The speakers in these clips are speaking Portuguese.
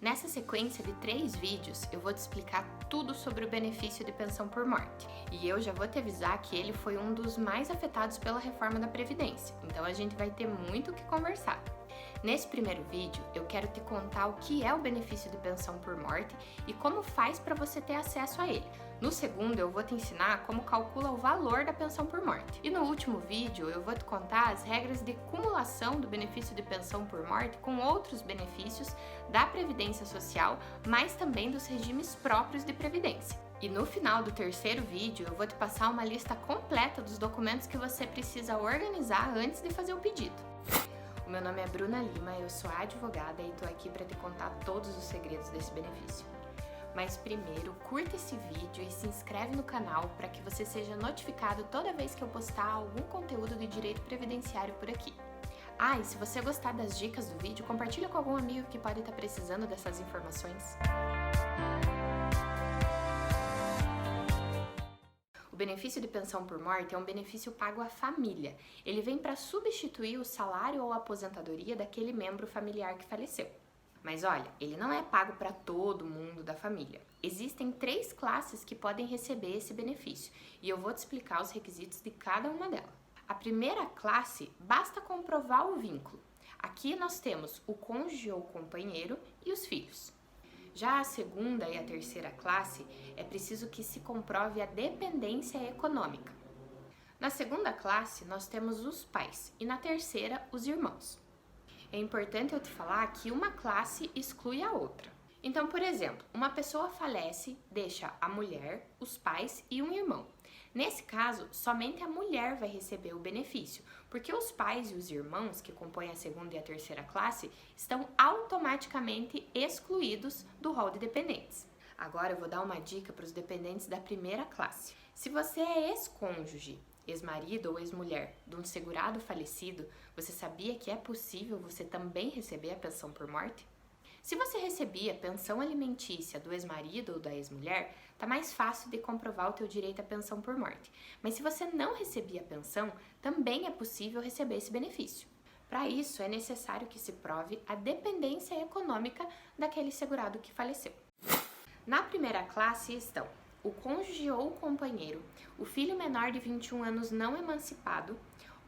Nessa sequência de 3 vídeos, eu vou te explicar tudo sobre o benefício de pensão por morte. E eu já vou te avisar que ele foi um dos mais afetados pela reforma da Previdência, então a gente vai ter muito o que conversar. Nesse primeiro vídeo, eu quero te contar o que é o benefício de pensão por morte e como faz para você ter acesso a ele. No segundo, eu vou te ensinar como calcula o valor da pensão por morte. E no último vídeo, eu vou te contar as regras de cumulação do benefício de pensão por morte com outros benefícios da Previdência Social, mas também dos regimes próprios de Previdência. E no final do terceiro vídeo, eu vou te passar uma lista completa dos documentos que você precisa organizar antes de fazer o pedido. O meu nome é Bruna Lima, eu sou advogada e estou aqui para te contar todos os segredos desse benefício. Mas primeiro, curta esse vídeo e se inscreve no canal para que você seja notificado toda vez que eu postar algum conteúdo de direito previdenciário por aqui. Ah, e se você gostar das dicas do vídeo, compartilha com algum amigo que pode estar precisando dessas informações. O benefício de pensão por morte é um benefício pago à família. Ele vem para substituir o salário ou a aposentadoria daquele membro familiar que faleceu. Mas olha, ele não é pago para todo mundo da família. Existem 3 classes que podem receber esse benefício e eu vou te explicar os requisitos de cada uma delas. A primeira classe, basta comprovar o vínculo. Aqui nós temos o cônjuge ou companheiro e os filhos. Já a segunda e a terceira classe, é preciso que se comprove a dependência econômica. Na segunda classe, nós temos os pais e na terceira, os irmãos. É importante eu te falar que uma classe exclui a outra. Então, por exemplo, uma pessoa falece, deixa a mulher, os pais e um irmão. Nesse caso, somente a mulher vai receber o benefício, porque os pais e os irmãos, que compõem a segunda e a terceira classe, estão automaticamente excluídos do rol de dependentes. Agora eu vou dar uma dica para os dependentes da primeira classe. Se você é ex-cônjuge, ex-marido ou ex-mulher de um segurado falecido, você sabia que é possível você também receber a pensão por morte? Se você recebia pensão alimentícia do ex-marido ou da ex-mulher, tá mais fácil de comprovar o teu direito à pensão por morte. Mas se você não recebia pensão, também é possível receber esse benefício. Para isso, é necessário que se prove a dependência econômica daquele segurado que faleceu. Na primeira classe estão o cônjuge ou companheiro, o filho menor de 21 anos não emancipado,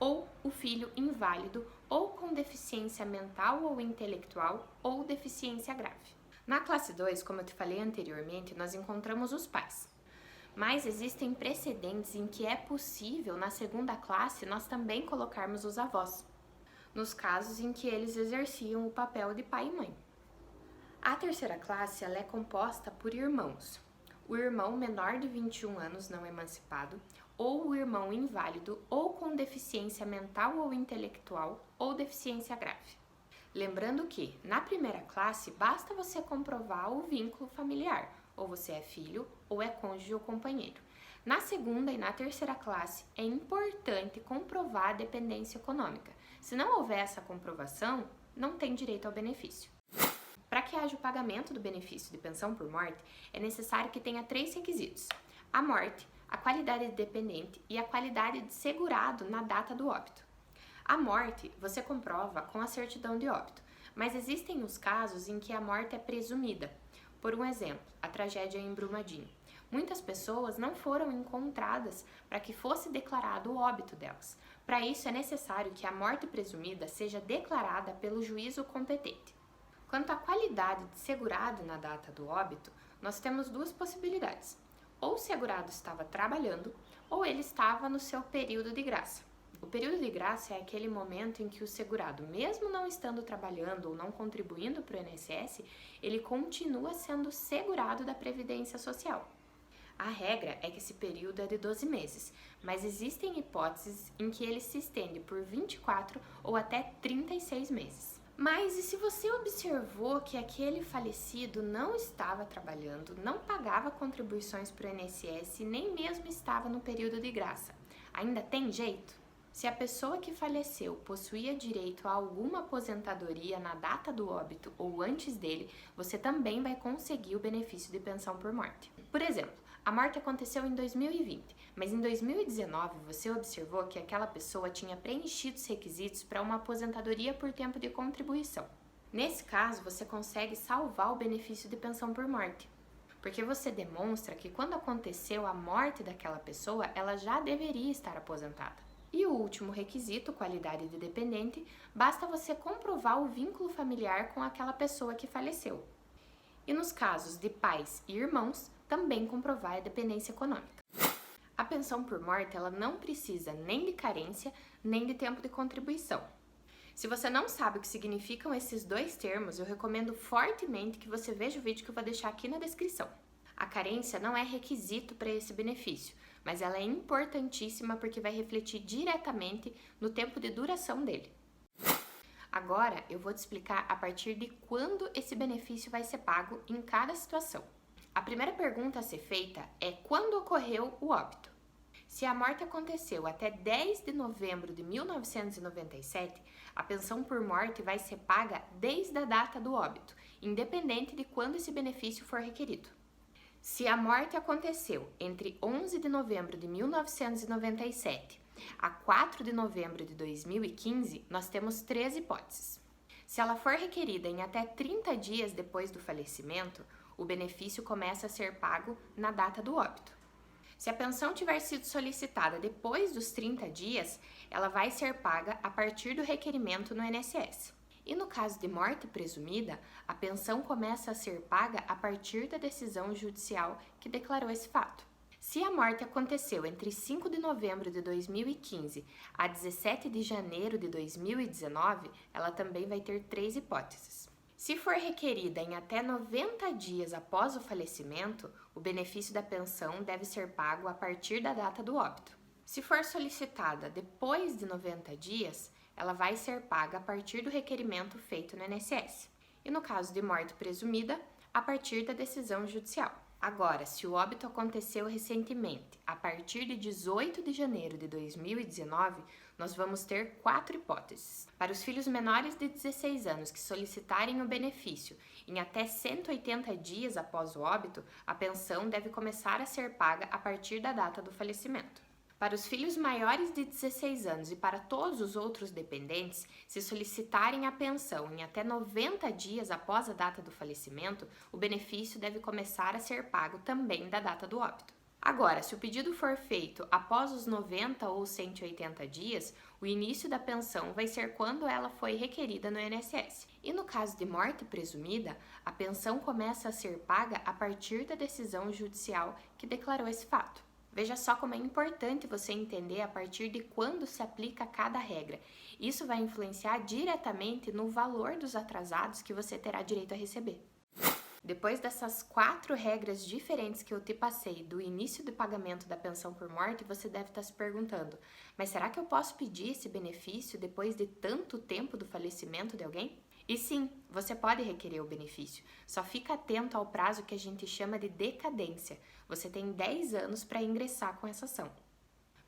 ou o filho inválido ou com deficiência mental ou intelectual ou deficiência grave. Na classe 2, como eu te falei anteriormente, nós encontramos os pais. Mas existem precedentes em que é possível, na segunda classe, nós também colocarmos os avós, nos casos em que eles exerciam o papel de pai e mãe. A terceira classe ela é composta por irmãos. O irmão menor de 21 anos não emancipado, ou o irmão inválido ou com deficiência mental ou intelectual ou deficiência grave. Lembrando que, na primeira classe, basta você comprovar o vínculo familiar, ou você é filho ou é cônjuge ou companheiro. Na segunda e na terceira classe, é importante comprovar a dependência econômica. Se não houver essa comprovação, não tem direito ao benefício. Para que haja o pagamento do benefício de pensão por morte, é necessário que tenha 3 requisitos: a morte, a qualidade de dependente e a qualidade de segurado na data do óbito. A morte você comprova com a certidão de óbito, mas existem os casos em que a morte é presumida. Por um exemplo, a tragédia em Brumadinho. Muitas pessoas não foram encontradas para que fosse declarado o óbito delas. Para isso é necessário que a morte presumida seja declarada pelo juízo competente. Quanto à qualidade de segurado na data do óbito, nós temos 2 possibilidades. Ou o segurado estava trabalhando, ou ele estava no seu período de graça. O período de graça é aquele momento em que o segurado, mesmo não estando trabalhando ou não contribuindo para o INSS, ele continua sendo segurado da Previdência Social. A regra é que esse período é de 12 meses, mas existem hipóteses em que ele se estende por 24 ou até 36 meses. Mas e se você observou que aquele falecido não estava trabalhando, não pagava contribuições para o INSS e nem mesmo estava no período de graça? Ainda tem jeito? Se a pessoa que faleceu possuía direito a alguma aposentadoria na data do óbito ou antes dele, você também vai conseguir o benefício de pensão por morte. Por exemplo, a morte aconteceu em 2020, mas em 2019 você observou que aquela pessoa tinha preenchido os requisitos para uma aposentadoria por tempo de contribuição. Nesse caso, você consegue salvar o benefício de pensão por morte, porque você demonstra que quando aconteceu a morte daquela pessoa, ela já deveria estar aposentada. E o último requisito, qualidade de dependente, basta você comprovar o vínculo familiar com aquela pessoa que faleceu. E nos casos de pais e irmãos, também comprovar a dependência econômica. A pensão por morte, ela não precisa nem de carência, nem de tempo de contribuição. Se você não sabe o que significam esses dois termos, eu recomendo fortemente que você veja o vídeo que eu vou deixar aqui na descrição. A carência não é requisito para esse benefício, mas ela é importantíssima porque vai refletir diretamente no tempo de duração dele. Agora, eu vou te explicar a partir de quando esse benefício vai ser pago em cada situação. A primeira pergunta a ser feita é quando ocorreu o óbito. Se a morte aconteceu até 10 de novembro de 1997, a pensão por morte vai ser paga desde a data do óbito, independente de quando esse benefício for requerido. Se a morte aconteceu entre 11 de novembro de 1997 a 4 de novembro de 2015, nós temos 3 hipóteses. Se ela for requerida em até 30 dias depois do falecimento, o benefício começa a ser pago na data do óbito. Se a pensão tiver sido solicitada depois dos 30 dias, ela vai ser paga a partir do requerimento no INSS. E no caso de morte presumida, a pensão começa a ser paga a partir da decisão judicial que declarou esse fato. Se a morte aconteceu entre 5 de novembro de 2015 a 17 de janeiro de 2019, ela também vai ter 3 hipóteses. Se for requerida em até 90 dias após o falecimento, o benefício da pensão deve ser pago a partir da data do óbito. Se for solicitada depois de 90 dias, ela vai ser paga a partir do requerimento feito no INSS. E no caso de morte presumida, a partir da decisão judicial. Agora, se o óbito aconteceu recentemente, a partir de 18 de janeiro de 2019, nós vamos ter 4 hipóteses. Para os filhos menores de 16 anos que solicitarem o benefício em até 180 dias após o óbito, a pensão deve começar a ser paga a partir da data do falecimento. Para os filhos maiores de 16 anos e para todos os outros dependentes, se solicitarem a pensão em até 90 dias após a data do falecimento, o benefício deve começar a ser pago também da data do óbito. Agora, se o pedido for feito após os 90 ou 180 dias, o início da pensão vai ser quando ela foi requerida no INSS. E no caso de morte presumida, a pensão começa a ser paga a partir da decisão judicial que declarou esse fato. Veja só como é importante você entender a partir de quando se aplica cada regra. Isso vai influenciar diretamente no valor dos atrasados que você terá direito a receber. Depois dessas 4 regras diferentes que eu te passei do início do pagamento da pensão por morte, você deve estar se perguntando: mas será que eu posso pedir esse benefício depois de tanto tempo do falecimento de alguém? E sim, você pode requerer o benefício, só fica atento ao prazo que a gente chama de decadência. Você tem 10 anos para ingressar com essa ação.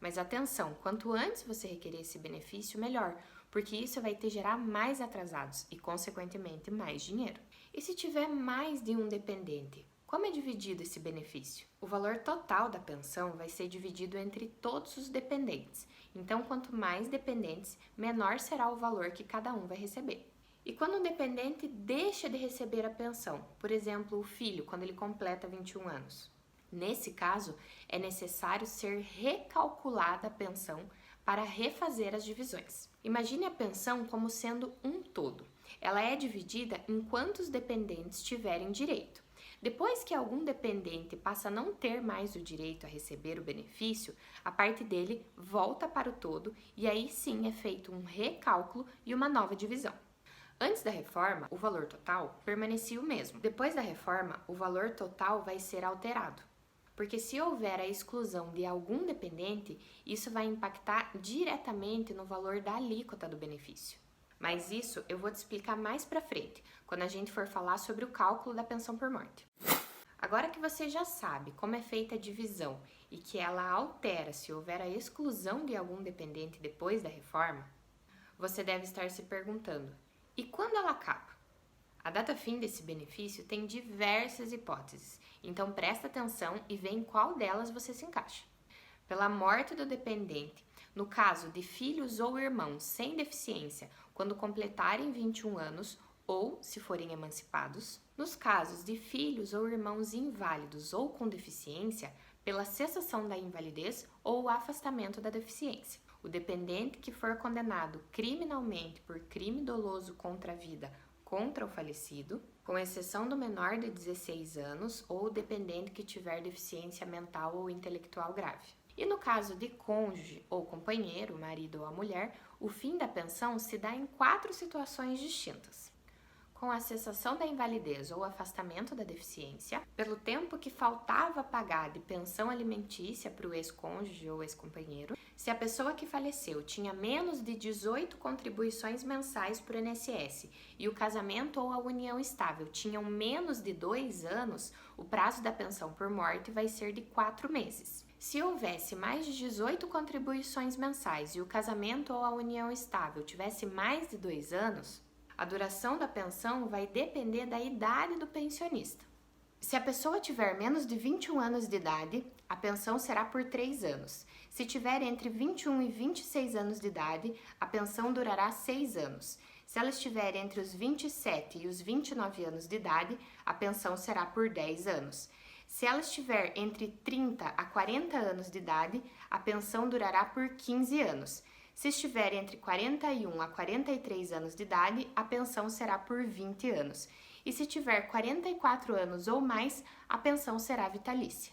Mas atenção, quanto antes você requerer esse benefício, melhor, porque isso vai te gerar mais atrasados e, consequentemente, mais dinheiro. E se tiver mais de um dependente, como é dividido esse benefício? O valor total da pensão vai ser dividido entre todos os dependentes. Então, quanto mais dependentes, menor será o valor que cada um vai receber. E quando um dependente deixa de receber a pensão, por exemplo, o filho, quando ele completa 21 anos? Nesse caso, é necessário ser recalculada a pensão para refazer as divisões. Imagine a pensão como sendo um todo. Ela é dividida em quantos dependentes tiverem direito. Depois que algum dependente passa a não ter mais o direito a receber o benefício, a parte dele volta para o todo e aí sim é feito um recálculo e uma nova divisão. Antes da reforma, o valor total permanecia o mesmo. Depois da reforma, o valor total vai ser alterado. Porque se houver a exclusão de algum dependente, isso vai impactar diretamente no valor da alíquota do benefício. Mas isso eu vou te explicar mais pra frente, quando a gente for falar sobre o cálculo da pensão por morte. Agora que você já sabe como é feita a divisão e que ela altera se houver a exclusão de algum dependente depois da reforma, você deve estar se perguntando: e quando ela acaba? A data fim desse benefício tem diversas hipóteses, então presta atenção e vê em qual delas você se encaixa. Pela morte do dependente, no caso de filhos ou irmãos sem deficiência, quando completarem 21 anos, ou se forem emancipados. Nos casos de filhos ou irmãos inválidos ou com deficiência, pela cessação da invalidez ou o afastamento da deficiência. O dependente que for condenado criminalmente por crime doloso contra a vida contra o falecido, com exceção do menor de 16 anos ou o dependente que tiver deficiência mental ou intelectual grave. E no caso de cônjuge ou companheiro, marido ou a mulher, o fim da pensão se dá em 4 situações distintas. Com a cessação da invalidez ou afastamento da deficiência, pelo tempo que faltava pagar de pensão alimentícia para o ex-cônjuge ou ex-companheiro, se a pessoa que faleceu tinha menos de 18 contribuições mensais para o INSS e o casamento ou a união estável tinham menos de 2 anos, o prazo da pensão por morte vai ser de 4 meses. Se houvesse mais de 18 contribuições mensais e o casamento ou a união estável tivesse mais de 2 anos, a duração da pensão vai depender da idade do pensionista. Se a pessoa tiver menos de 21 anos de idade, a pensão será por 3 anos. Se tiver entre 21 e 26 anos de idade, a pensão durará 6 anos. Se ela estiver entre os 27 e os 29 anos de idade, a pensão será por 10 anos. Se ela estiver entre 30 a 40 anos de idade, a pensão durará por 15 anos. Se estiver entre 41 a 43 anos de idade, a pensão será por 20 anos. E se tiver 44 anos ou mais, a pensão será vitalícia.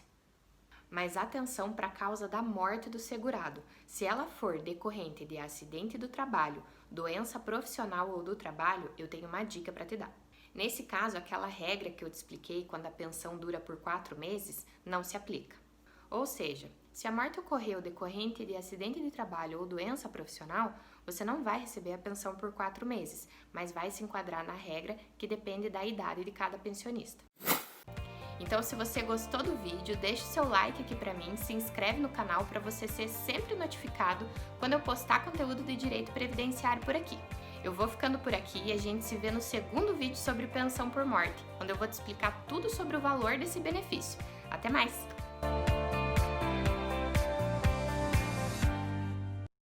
Mas atenção para a causa da morte do segurado. Se ela for decorrente de acidente do trabalho, doença profissional ou do trabalho, eu tenho uma dica para te dar. Nesse caso, aquela regra que eu te expliquei quando a pensão dura por 4 meses, não se aplica. Ou seja, se a morte ocorreu decorrente de acidente de trabalho ou doença profissional, você não vai receber a pensão por 4 meses, mas vai se enquadrar na regra que depende da idade de cada pensionista. Então, se você gostou do vídeo, deixe seu like aqui pra mim, se inscreve no canal para você ser sempre notificado quando eu postar conteúdo de direito previdenciário por aqui. Eu vou ficando por aqui e a gente se vê no segundo vídeo sobre pensão por morte, onde eu vou te explicar tudo sobre o valor desse benefício. Até mais!